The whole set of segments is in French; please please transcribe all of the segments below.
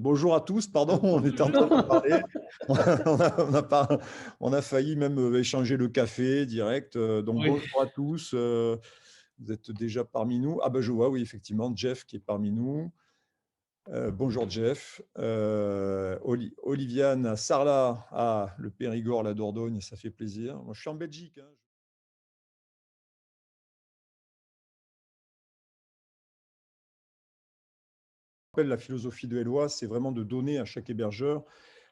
Bonjour à tous, pardon, on était en train de parler. On a failli même échanger le café direct. Donc Oui, bonjour à tous. Vous êtes déjà parmi nous. Ah ben je vois, oui, effectivement, Jeff qui est parmi nous. Bonjour Jeff. Oliviane, Sarla, le Périgord, la Dordogne, ça fait plaisir. Moi, je suis en Belgique, hein. Je rappelle la philosophie de Eloi, c'est vraiment de donner à chaque hébergeur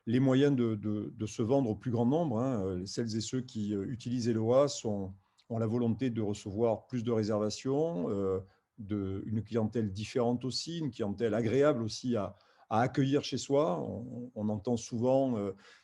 les moyens de se vendre au plus grand nombre, hein. Celles et ceux qui utilisent Eloa ont la volonté de recevoir plus de réservations, une clientèle différente aussi, une clientèle agréable aussi à accueillir chez soi. On entend souvent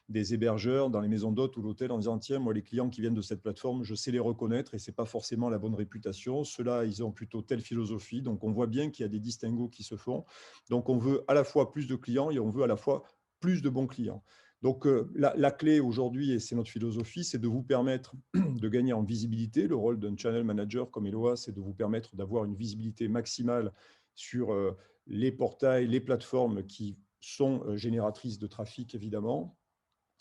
des hébergeurs dans les maisons d'hôtes ou l'hôtel en disant tiens, moi, les clients qui viennent de cette plateforme, je sais les reconnaître et ce n'est pas forcément la bonne réputation. Ceux-là, ils ont plutôt telle philosophie. Donc, on voit bien qu'il y a des distinguos qui se font. Donc, on veut à la fois plus de clients et on veut à la fois plus de bons clients. Donc, la clé aujourd'hui, et c'est notre philosophie, c'est de vous permettre de gagner en visibilité. Le rôle d'un channel manager comme Eloa, c'est de vous permettre d'avoir une visibilité maximale sur les portails, les plateformes qui sont génératrices de trafic, évidemment.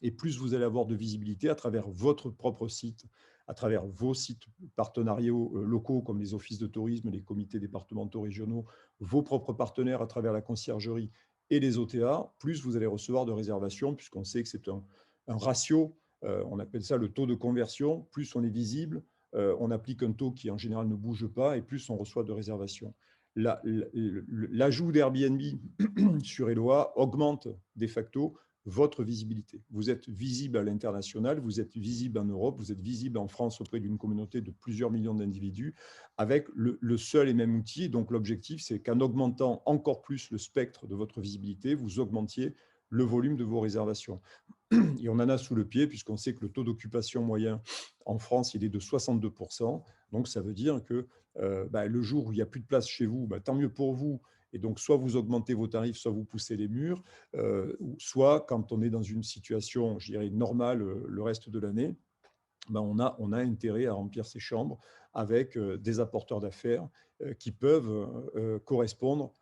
Et plus vous allez avoir de visibilité à travers votre propre site, à travers vos sites partenariaux locaux comme les offices de tourisme, les comités départementaux régionaux, vos propres partenaires à travers la conciergerie et les OTA, plus vous allez recevoir de réservations, puisqu'on sait que c'est un ratio, on appelle ça le taux de conversion, plus on est visible, on applique un taux qui en général ne bouge pas, et plus on reçoit de réservations. L'ajout d'Airbnb sur Eloa augmente de facto votre visibilité. Vous êtes visible à l'international, vous êtes visible en Europe, vous êtes visible en France auprès d'une communauté de plusieurs millions d'individus avec le seul et même outil. Donc l'objectif, c'est qu'en augmentant encore plus le spectre de votre visibilité, vous augmentiez le volume de vos réservations. Et on en a sous le pied, puisqu'on sait que le taux d'occupation moyen en France, il est de 62%. Donc, ça veut dire que le jour où il n'y a plus de place chez vous, tant mieux pour vous. Et donc, soit vous augmentez vos tarifs, soit vous poussez les murs, soit quand on est dans une situation, je dirais, normale le reste de l'année, on a intérêt à remplir ces chambres avec des apporteurs d'affaires qui peuvent correspondre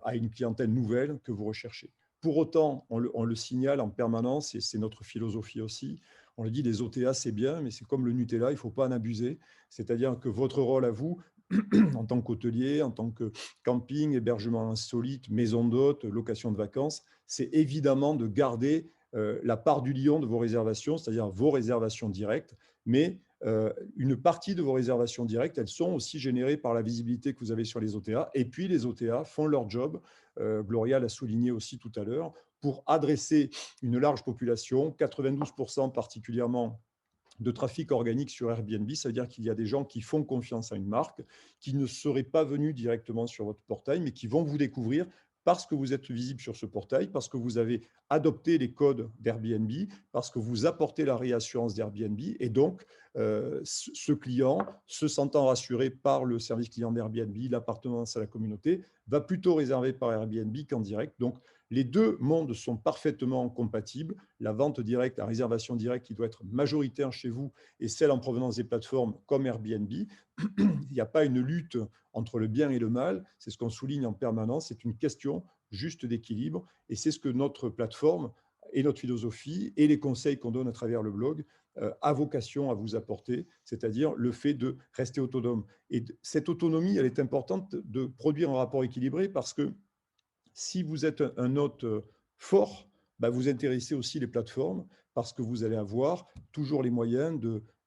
à une clientèle nouvelle que vous recherchez. Pour autant, on le signale en permanence, et c'est notre philosophie aussi, on le dit, les OTA, c'est bien, mais c'est comme le Nutella, il ne faut pas en abuser. C'est-à-dire que votre rôle à vous, en tant qu'hôtelier, en tant que camping, hébergement insolite, maison d'hôtes, location de vacances, c'est évidemment de garder la part du lion de vos réservations, c'est-à-dire vos réservations directes, mais une partie de vos réservations directes, elles sont aussi générées par la visibilité que vous avez sur les OTA. Et puis, les OTA font leur job, Gloria l'a souligné aussi tout à l'heure, pour adresser une large population, 92% particulièrement de trafic organique sur Airbnb, ça veut dire qu'il y a des gens qui font confiance à une marque, qui ne seraient pas venus directement sur votre portail, mais qui vont vous découvrir parce que vous êtes visible sur ce portail, parce que vous avez adopté les codes d'Airbnb, parce que vous apportez la réassurance d'Airbnb, et donc ce client, se sentant rassuré par le service client d'Airbnb, l'appartenance à la communauté, va plutôt réserver par Airbnb qu'en direct. Donc les deux mondes sont parfaitement compatibles. La vente directe, la réservation directe qui doit être majoritaire chez vous et celle en provenance des plateformes comme Airbnb. Il n'y a pas une lutte entre le bien et le mal, c'est ce qu'on souligne en permanence, c'est une question juste d'équilibre et c'est ce que notre plateforme et notre philosophie et les conseils qu'on donne à travers le blog a vocation à vous apporter, c'est-à-dire le fait de rester autonome. Et cette autonomie, elle est importante de produire un rapport équilibré parce que si vous êtes un hôte fort, vous intéressez aussi les plateformes parce que vous allez avoir toujours les moyens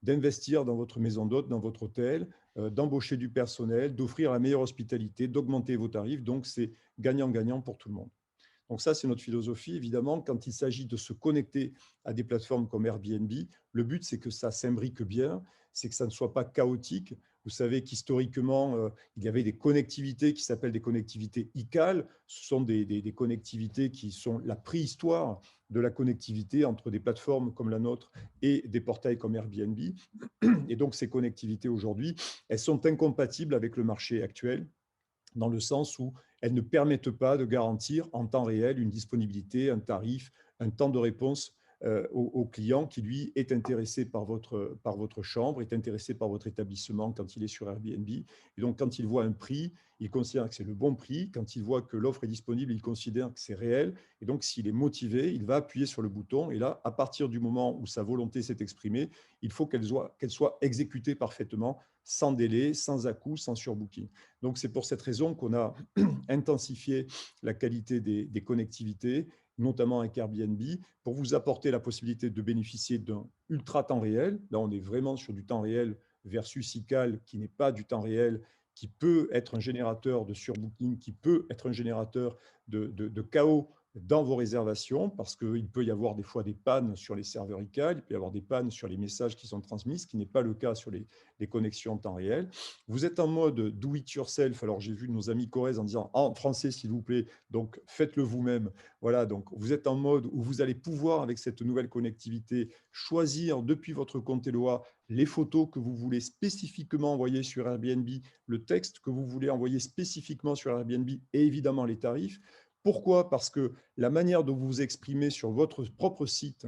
d'investir dans votre maison d'hôte, dans votre hôtel, d'embaucher du personnel, d'offrir la meilleure hospitalité, d'augmenter vos tarifs. Donc, c'est gagnant-gagnant pour tout le monde. Donc ça, c'est notre philosophie. Évidemment, quand il s'agit de se connecter à des plateformes comme Airbnb, le but, c'est que ça s'imbrique bien, c'est que ça ne soit pas chaotique. Vous savez qu'historiquement, il y avait des connectivités qui s'appellent des connectivités ICAL. Ce sont des connectivités qui sont la préhistoire de la connectivité entre des plateformes comme la nôtre et des portails comme Airbnb. Et donc, ces connectivités aujourd'hui, elles sont incompatibles avec le marché actuel, dans le sens où elles ne permettent pas de garantir en temps réel une disponibilité, un tarif, un temps de réponse au client qui, lui, est intéressé par votre chambre, est intéressé par votre établissement quand il est sur Airbnb. Et donc, quand il voit un prix, il considère que c'est le bon prix. Quand il voit que l'offre est disponible, il considère que c'est réel. Et donc, s'il est motivé, il va appuyer sur le bouton. Et là, à partir du moment où sa volonté s'est exprimée, il faut qu'elle soit exécutée parfaitement, sans délai, sans à-coups, sans surbooking. Donc, c'est pour cette raison qu'on a intensifié la qualité des connectivités, notamment avec Airbnb, pour vous apporter la possibilité de bénéficier d'un ultra temps réel. Là, on est vraiment sur du temps réel versus ICAL, qui n'est pas du temps réel, qui peut être un générateur de surbooking, qui peut être un générateur de chaos dans vos réservations, parce qu'il peut y avoir des fois des pannes sur les serveurs ICAL, il peut y avoir des pannes sur les messages qui sont transmis, ce qui n'est pas le cas sur les connexions en temps réel. Vous êtes en mode do it yourself. Alors, j'ai vu nos amis Corrèze en disant en français, s'il vous plaît, donc faites-le vous-même. Voilà, donc vous êtes en mode où vous allez pouvoir, avec cette nouvelle connectivité, choisir depuis votre compte Eloi les photos que vous voulez spécifiquement envoyer sur Airbnb, le texte que vous voulez envoyer spécifiquement sur Airbnb et évidemment les tarifs. Pourquoi? Parce que la manière dont vous vous exprimez sur votre propre site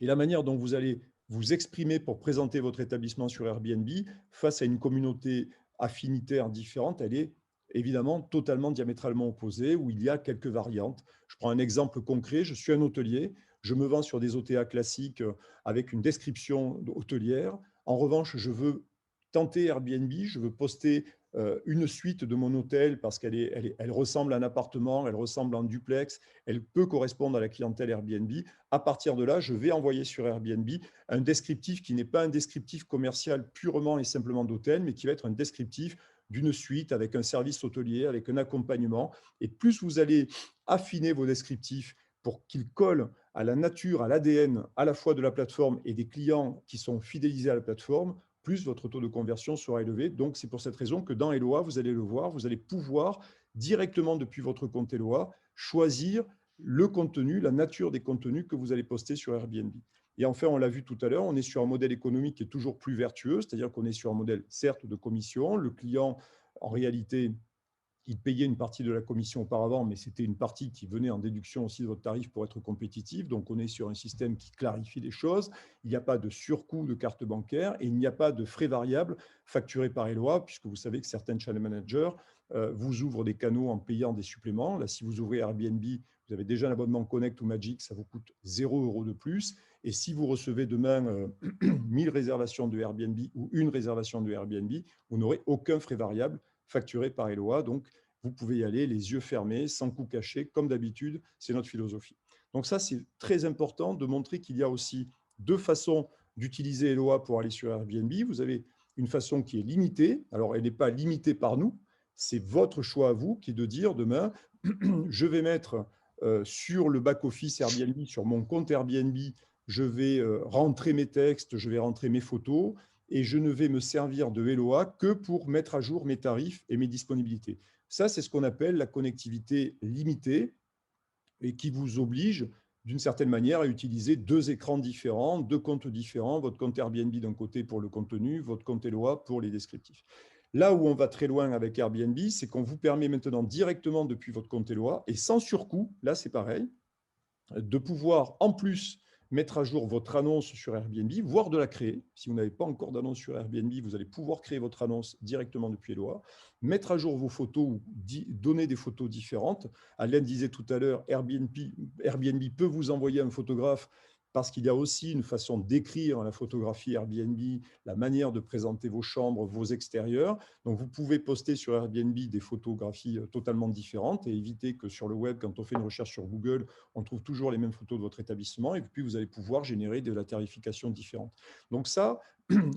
et la manière dont vous allez vous exprimer pour présenter votre établissement sur Airbnb face à une communauté affinitaire différente, elle est évidemment totalement diamétralement opposée, où il y a quelques variantes. Je prends un exemple concret, je suis un hôtelier, je me vends sur des OTA classiques avec une description hôtelière. En revanche, je veux tenter Airbnb, je veux poster une suite de mon hôtel parce elle ressemble à un appartement, elle ressemble à un duplex, elle peut correspondre à la clientèle Airbnb. À partir de là, je vais envoyer sur Airbnb un descriptif qui n'est pas un descriptif commercial purement et simplement d'hôtel, mais qui va être un descriptif d'une suite avec un service hôtelier, avec un accompagnement. Et plus vous allez affiner vos descriptifs pour qu'ils collent à la nature, à l'ADN, à la fois de la plateforme et des clients qui sont fidélisés à la plateforme, plus votre taux de conversion sera élevé. Donc, c'est pour cette raison que dans Eloi, vous allez le voir, vous allez pouvoir directement depuis votre compte Eloi choisir le contenu, la nature des contenus que vous allez poster sur Airbnb. Et enfin, on l'a vu tout à l'heure, on est sur un modèle économique qui est toujours plus vertueux, c'est-à-dire qu'on est sur un modèle, certes, de commission. Le client, en réalité, il payait une partie de la commission auparavant, mais c'était une partie qui venait en déduction aussi de votre tarif pour être compétitif. Donc, on est sur un système qui clarifie les choses. Il n'y a pas de surcoût de carte bancaire et il n'y a pas de frais variables facturés par Eloi, puisque vous savez que certains channel managers vous ouvrent des canaux en payant des suppléments. Là, si vous ouvrez Airbnb, vous avez déjà l'abonnement Connect ou Magic, ça vous coûte 0 € de plus. Et si vous recevez demain 1000 réservations de Airbnb ou une réservation de Airbnb, vous n'aurez aucun frais variable facturé par Eloi. Donc, vous pouvez y aller les yeux fermés, sans coup caché, comme d'habitude, c'est notre philosophie. Donc ça, c'est très important de montrer qu'il y a aussi deux façons d'utiliser Eloi pour aller sur Airbnb. Vous avez une façon qui est limitée. Alors, elle n'est pas limitée par nous. C'est votre choix à vous qui est de dire demain, je vais mettre sur le back-office Airbnb, sur mon compte Airbnb, je vais rentrer mes textes, je vais rentrer mes photos, et je ne vais me servir de Eloa que pour mettre à jour mes tarifs et mes disponibilités. Ça, c'est ce qu'on appelle la connectivité limitée et qui vous oblige d'une certaine manière à utiliser deux écrans différents, deux comptes différents, votre compte Airbnb d'un côté pour le contenu, votre compte Eloa pour les descriptifs. Là où on va très loin avec Airbnb, c'est qu'on vous permet maintenant directement depuis votre compte Eloa et sans surcoût, là c'est pareil, de pouvoir en plus mettre à jour votre annonce sur Airbnb, voire de la créer. Si vous n'avez pas encore d'annonce sur Airbnb, vous allez pouvoir créer votre annonce directement depuis Eloi, mettre à jour vos photos ou donner des photos différentes. Alain disait tout à l'heure, Airbnb peut vous envoyer un photographe parce qu'il y a aussi une façon d'écrire la photographie Airbnb, la manière de présenter vos chambres, vos extérieurs. Donc, vous pouvez poster sur Airbnb des photographies totalement différentes et éviter que sur le web, quand on fait une recherche sur Google, on trouve toujours les mêmes photos de votre établissement et puis vous allez pouvoir générer de la tarification différente. Donc ça,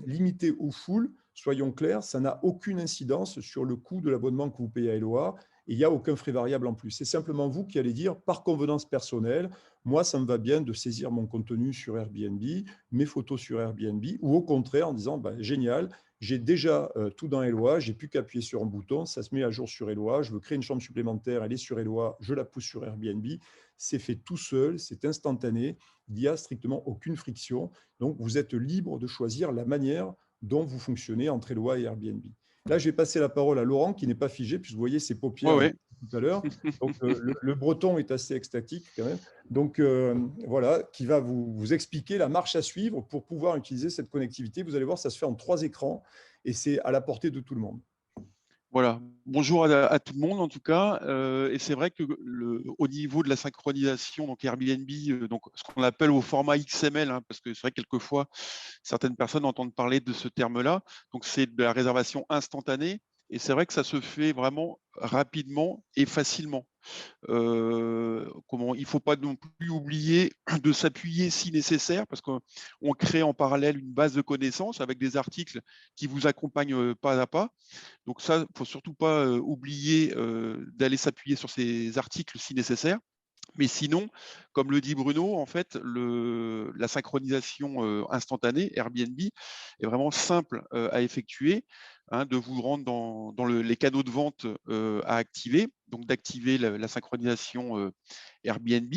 limité au full, soyons clairs, ça n'a aucune incidence sur le coût de l'abonnement que vous payez à Eloi et il n'y a aucun frais variable en plus. C'est simplement vous qui allez dire, par convenance personnelle, moi, ça me va bien de saisir mon contenu sur Airbnb, mes photos sur Airbnb, ou au contraire en disant, bah, génial, j'ai déjà tout dans Eloi, j'ai plus qu'à appuyer sur un bouton, ça se met à jour sur Eloi, je veux créer une chambre supplémentaire, elle est sur Eloi, je la pousse sur Airbnb, c'est fait tout seul, c'est instantané, il n'y a strictement aucune friction, donc vous êtes libre de choisir la manière dont vous fonctionnez entre Eloi et Airbnb. Là, je vais passer la parole à Laurent qui n'est pas figé, puisque vous voyez ses Ouais, paupières ouais. tout à l'heure. Donc, le breton est assez extatique quand même. Donc, voilà, qui va vous expliquer la marche à suivre pour pouvoir utiliser cette connectivité. Vous allez voir, ça se fait en 3 écrans et c'est à la portée de tout le monde. Voilà. Bonjour à tout le monde en tout cas. Et c'est vrai que au niveau de la synchronisation, donc Airbnb, donc ce qu'on appelle au format XML, hein, parce que c'est vrai que quelquefois certaines personnes entendent parler de ce terme-là. Donc c'est de la réservation instantanée. Et c'est vrai que ça se fait vraiment rapidement et facilement. Il ne faut pas non plus oublier de s'appuyer si nécessaire, parce qu'on crée en parallèle une base de connaissances avec des articles qui vous accompagnent pas à pas. Donc ça, il ne faut surtout pas oublier d'aller s'appuyer sur ces articles si nécessaire. Mais sinon, comme le dit Bruno, en fait, la synchronisation instantanée Airbnb est vraiment simple à effectuer, hein, de vous rendre dans les canaux de vente à activer, donc d'activer la synchronisation Airbnb.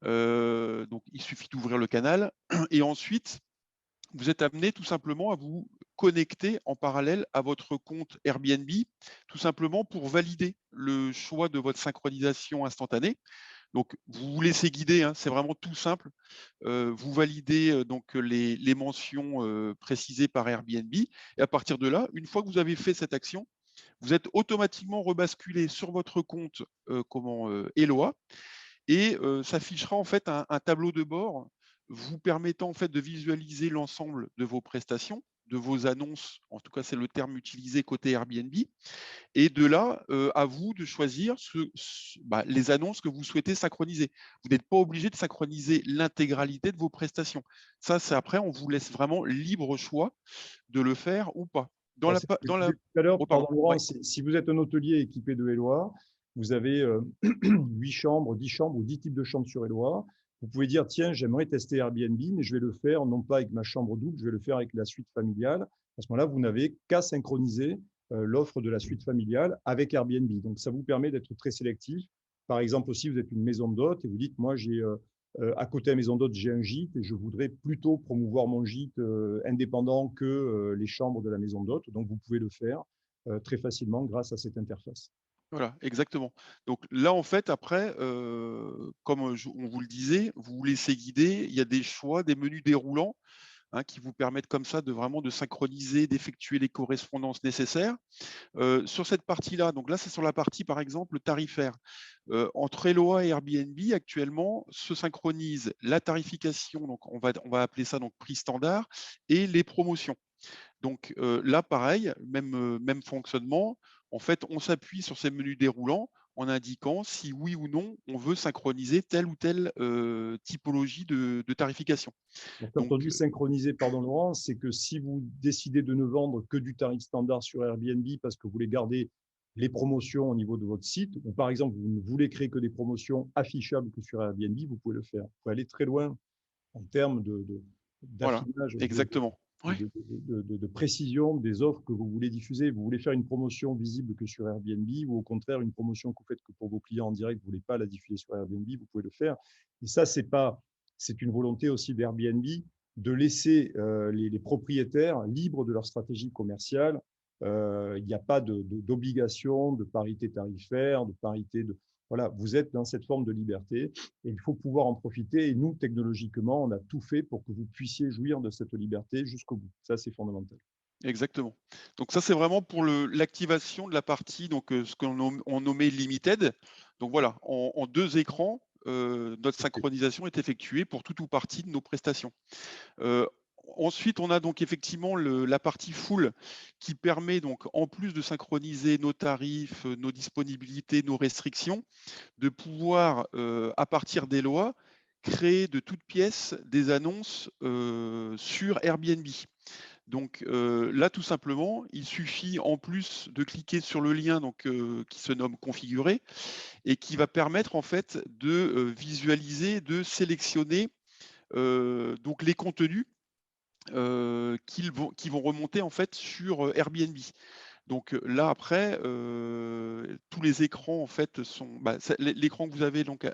Donc, il suffit d'ouvrir le canal et ensuite, vous êtes amené tout simplement à vous connecter en parallèle à votre compte Airbnb, tout simplement pour valider le choix de votre synchronisation instantanée. Donc, vous vous laissez guider, hein, c'est vraiment tout simple. Vous validez donc les mentions précisées par Airbnb. Et à partir de là, une fois que vous avez fait cette action, vous êtes automatiquement rebasculé sur votre compte Eloa et s'affichera en fait un tableau de bord vous permettant en fait de visualiser l'ensemble de vos prestations, de vos annonces, en tout cas c'est le terme utilisé côté Airbnb, et de là, à vous de choisir les annonces que vous souhaitez synchroniser. Vous n'êtes pas obligé de synchroniser l'intégralité de vos prestations. Ça, c'est après, on vous laisse vraiment libre choix de le faire ou pas. Alors, c'est ce que je disais tout à l'heure, Oh, pardon pardon. Laurent, Ouais. si vous êtes un hôtelier équipé de Eloi, vous avez 8 chambres, 10 chambres ou 10 types de chambres sur Eloi. Vous pouvez dire, tiens, j'aimerais tester Airbnb, mais je vais le faire non pas avec ma chambre double, je vais le faire avec la suite familiale. À ce moment-là, vous n'avez qu'à synchroniser l'offre de la suite familiale avec Airbnb. Donc, ça vous permet d'être très sélectif. Par exemple, aussi, vous êtes une maison d'hôtes et vous dites, moi, j'ai à côté de la maison d'hôte, j'ai un gîte et je voudrais plutôt promouvoir mon gîte indépendant que les chambres de la maison d'hôte. Donc, vous pouvez le faire très facilement grâce à cette interface. Voilà, exactement. Donc là, en fait, après, comme on vous le disait, vous vous laissez guider. Il y a des choix, des menus déroulants, hein, qui vous permettent comme ça de vraiment de synchroniser, d'effectuer les correspondances nécessaires. Sur cette partie-là, donc là, c'est sur la partie, par exemple, tarifaire. Entre Eloa et Airbnb, actuellement, se synchronise la tarification, donc on va appeler ça donc prix standard, et les promotions. Donc là, pareil, même fonctionnement. En fait, on s'appuie sur ces menus déroulants en indiquant si oui ou non on veut synchroniser telle ou telle typologie de tarification. Donc, quand on Donc dit synchroniser, pardon Laurent, c'est que si vous décidez de ne vendre que du tarif standard sur Airbnb parce que vous voulez garder les promotions au niveau de votre site, ou par exemple, vous ne voulez créer que des promotions affichables que sur Airbnb, vous pouvez le faire. Vous pouvez aller très loin en termes voilà, d'affinage, exactement. Ouais. de précision des offres que vous voulez diffuser. Vous voulez faire une promotion visible que sur Airbnb ou au contraire une promotion que vous faites que pour vos clients en direct, vous ne voulez pas la diffuser sur Airbnb, vous pouvez le faire. Et ça, c'est une volonté aussi d'Airbnb de laisser les propriétaires libres de leur stratégie commerciale. Il n'y a pas d'obligation de parité tarifaire, de parité de… Voilà, vous êtes dans cette forme de liberté et il faut pouvoir en profiter. Et nous, technologiquement, on a tout fait pour que vous puissiez jouir de cette liberté jusqu'au bout. Ça, c'est fondamental. Exactement. Donc ça, c'est vraiment pour l'activation de la partie, donc ce on nommait limited. Donc voilà, en 2 écrans, notre synchronisation est effectuée pour tout ou partie de nos prestations. Ensuite, on a donc effectivement la partie full qui permet donc, en plus de synchroniser nos tarifs, nos disponibilités, nos restrictions, de pouvoir, à partir des lois, créer de toutes pièces des annonces sur Airbnb. Donc là, tout simplement, il suffit en plus de cliquer sur le lien donc, qui se nomme configurer et qui va permettre en fait de visualiser, de sélectionner donc les contenus qui vont remonter en fait sur Airbnb. Donc là après, tous les écrans en fait sont, l'écran que vous avez donc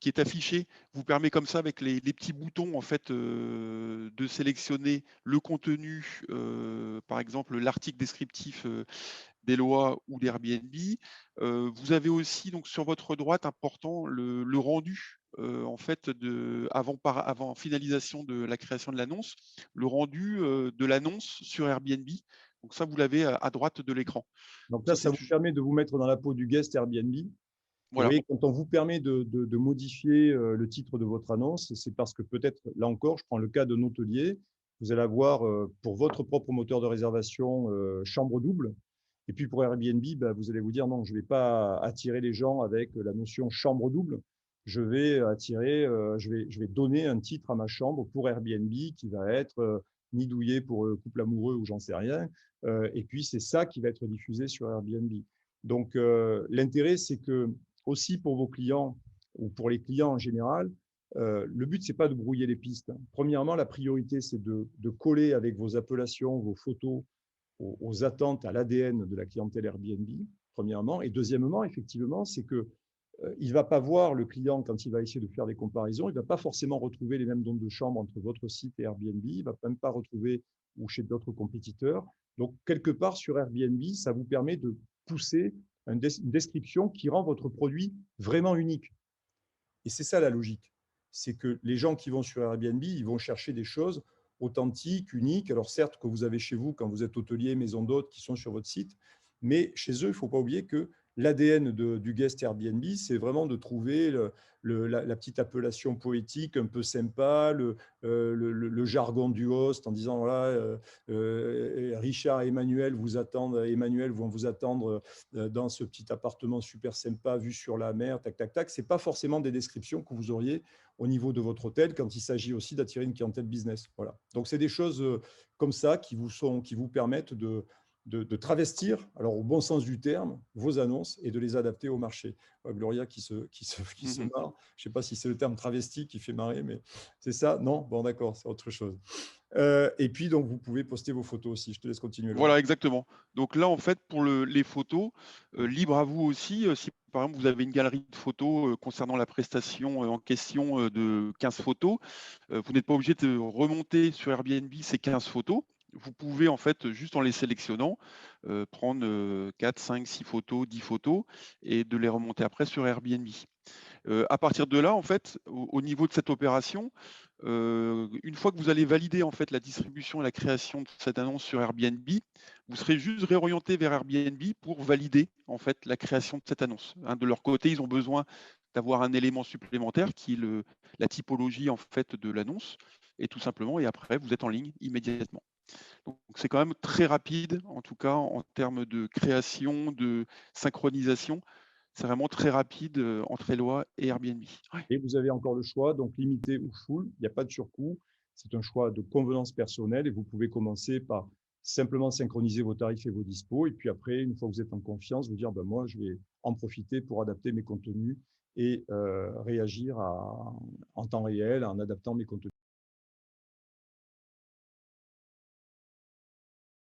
qui est affiché vous permet comme ça avec les petits boutons en fait de sélectionner le contenu, par exemple l'article descriptif d'Eloi ou d'Airbnb. Vous avez aussi donc sur votre droite important le rendu en fait avant finalisation de la création de l'annonce, le rendu de l'annonce sur Airbnb. Donc ça, vous l'avez à droite de l'écran. Donc là, Ça, ça c'est vous permet de vous mettre dans la peau du guest Airbnb. Et vous voilà. voyez, quand on vous permet de modifier le titre de votre annonce, c'est parce que peut-être, là encore, je prends le cas d'un hôtelier, vous allez avoir pour votre propre moteur de réservation chambre double. Et puis pour Airbnb, ben, vous allez vous dire non, je ne vais pas attirer les gens avec la notion chambre double. Je vais je vais donner un titre à ma chambre pour Airbnb qui va être ni douillet pour couple amoureux ou j'en sais rien. Et puis c'est ça qui va être diffusé sur Airbnb. Donc l'intérêt, c'est que aussi pour vos clients ou pour les clients en général, le but, c'est pas de brouiller les pistes. Premièrement, la priorité, c'est de coller avec vos appellations, vos photos, aux attentes, à l'ADN de la clientèle Airbnb, premièrement. Et deuxièmement, effectivement, c'est que il ne va pas voir le client quand il va essayer de faire des comparaisons, il ne va pas forcément retrouver les mêmes nombres de chambres entre votre site et Airbnb, il ne va même pas retrouver ou chez d'autres compétiteurs. Donc, quelque part sur Airbnb, ça vous permet de pousser une description qui rend votre produit vraiment unique. Et c'est ça la logique. C'est que les gens qui vont sur Airbnb, ils vont chercher des choses authentiques, uniques. Alors certes, que vous avez chez vous quand vous êtes hôtelier, maison d'hôtes qui sont sur votre site, mais chez eux, il ne faut pas oublier que l'ADN du guest Airbnb, c'est vraiment de trouver la petite appellation poétique un peu sympa, le jargon du host en disant voilà, Richard et Emmanuel vont vous attendre dans ce petit appartement super sympa, vue sur la mer, tac, tac, tac. Ce n'est pas forcément des descriptions que vous auriez au niveau de votre hôtel quand il s'agit aussi d'attirer une clientèle business. Voilà. Donc, c'est des choses comme ça qui vous permettent de travestir, alors au bon sens du terme, vos annonces et de les adapter au marché. Gloria qui se marre. Je ne sais pas si c'est le terme travesti qui fait marrer, mais c'est ça. Non. Bon, d'accord, c'est autre chose. Et puis, donc, vous pouvez poster vos photos aussi. Je te laisse continuer, Laurent. Voilà, exactement. Donc là, en fait, pour les photos, libre à vous aussi. Si par exemple, vous avez une galerie de photos concernant la prestation en question de 15 photos, vous n'êtes pas obligé de remonter sur Airbnb ces 15 photos. Vous pouvez, en fait, juste en les sélectionnant, prendre 4, 5, 6 photos, 10 photos et de les remonter après sur Airbnb. À partir de là, en fait, au niveau de cette opération, une fois que vous allez valider en fait la distribution et la création de cette annonce sur Airbnb, vous serez juste réorienté vers Airbnb pour valider en fait la création de cette annonce. Hein, de leur côté, ils ont besoin d'avoir un élément supplémentaire qui est la typologie en fait de l'annonce, et tout simplement, et après, vous êtes en ligne immédiatement. Donc c'est quand même très rapide, en tout cas en termes de création, de synchronisation. C'est vraiment très rapide entre Eloi et Airbnb. Ouais. Et vous avez encore le choix, donc limité ou full, il n'y a pas de surcoût. C'est un choix de convenance personnelle et vous pouvez commencer par simplement synchroniser vos tarifs et vos dispos. Et puis après, une fois que vous êtes en confiance, vous dire, ben moi, je vais en profiter pour adapter mes contenus et réagir en temps réel en adaptant mes contenus.